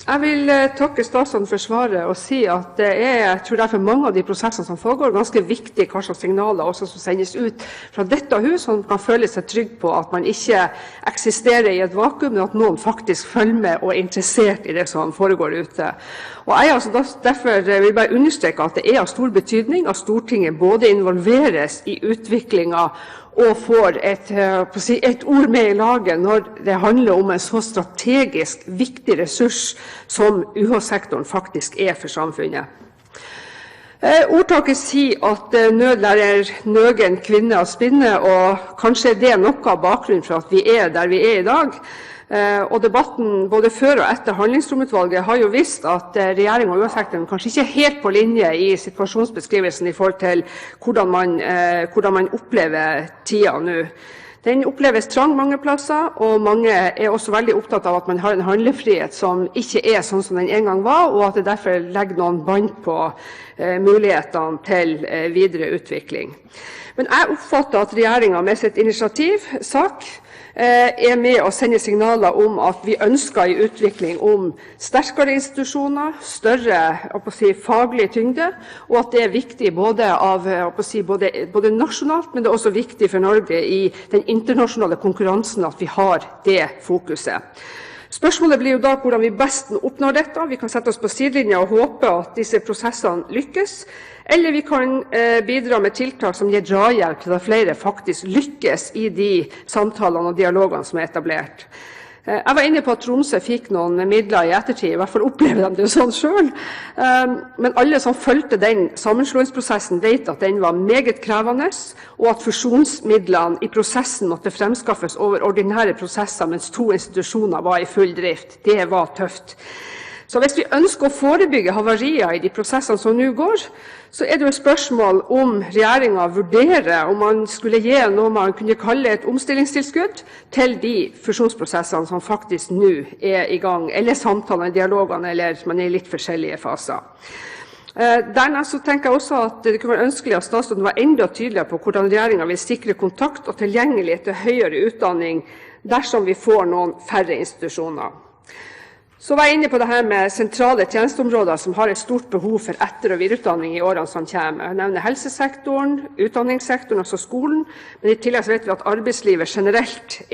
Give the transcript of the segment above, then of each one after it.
Jeg vil takke statsråden for svaret og si at jeg tror det er for mange av de prosessene som foregår, ganske viktig hva slags signaler også som sendes ut fra dette hus, sånn at man kan føle seg trygg på at man ikke eksisterer i et vakuum, men at noen faktisk følger med og er interessert i det som foregår ute. Og derfor vil jeg bare understreke at det er av stor betydning at Stortinget både involveres i utviklingen og får et ord med i laget når det handler om en så strategisk viktig ressurs som UH-sektoren faktisk er for samfunnet. Ordtaket sier at nød lærer nøgen kvinne å spinne, og kanskje det er noe av bakgrunnen for at vi er der vi er i dag. Og debatten både før og etter Handlingsromutvalget har jo vist at regjeringen og UH-sektoren kanskje ikke er helt på linje i situasjonsbeskrivelsen i forhold til hvordan man opplever tida nå. Den oppleves trang mange plasser, og mange er også veldig opptatt av at man har en handlefrihet som ikke er sånn som den en gang var, og at det derfor legger noen bånd på mulighetene til videre utvikling. Men jeg oppfatter at regjeringen med sitt sak er med å sende signaler om at vi ønsker en utvikling om sterkere institusjoner, større faglig tyngde, og at det er viktig både nasjonalt, men det er også viktig for Norge i den internasjonale konkurransen at vi har det fokuset. Spørsmålet blir jo da hvordan vi best oppnår dette. Vi kan sette oss på sidelinja og håpe at disse prosessene lykkes, eller vi kan bidra med tiltak som gir drahjelp til at flere faktisk lykkes i de samtalene og dialogene som er etablert. Jeg var inne på at Tromsø fikk noen midler i ettertid, i hvert fall opplever de det sånn selv. Men alle som fulgte den sammenslåingsprosessen vet at den var meget krevende, og at fusjonsmidlene i prosessen måtte fremskaffes over ordinære prosesser mens 2 institusjoner var i full drift. Det var tøft. Så hvis vi ønsker å forebygge havarier i de prosessene som nå går, så er det jo et spørsmål om regjeringen vurderer om man skulle gi noe man kunne kalle et omstillingstilskudd til de fusjonsprosessene som faktisk nå er i gang, eller samtalene, dialogene, eller man er i litt forskjellige faser. Dernest så tenker jeg også at det kunne være ønskelig at statsråden var enda tydeligere på hvordan regjeringen vil sikre kontakt og tilgjengelighet til høyere utdanning dersom vi får noen færre institusjoner. Så var jeg inne på det her med sentrale tjenesteområder som har et stort behov for etter- og videreutdanning i årene som kommer. Jeg nevner helsesektoren, utdanningssektoren, også skolen, men i tillegg så vet vi at arbeidslivet generelt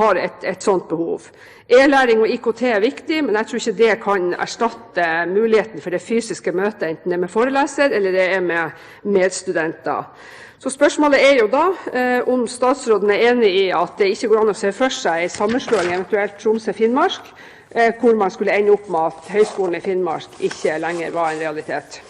har et sånt behov. E-læring og IKT er viktig, men jeg tror ikke det kan erstatte muligheten for det fysiske møtet, enten det er med foreleser eller det er med medstudenter. Så spørsmålet er jo da om statsråden er enig i at det ikke går an å se for seg en sammenslåing, eventuelt Tromsø-Finnmark, hvor man skulle ende opp med at Høgskolen i Finnmark ikke lenger var en realitet.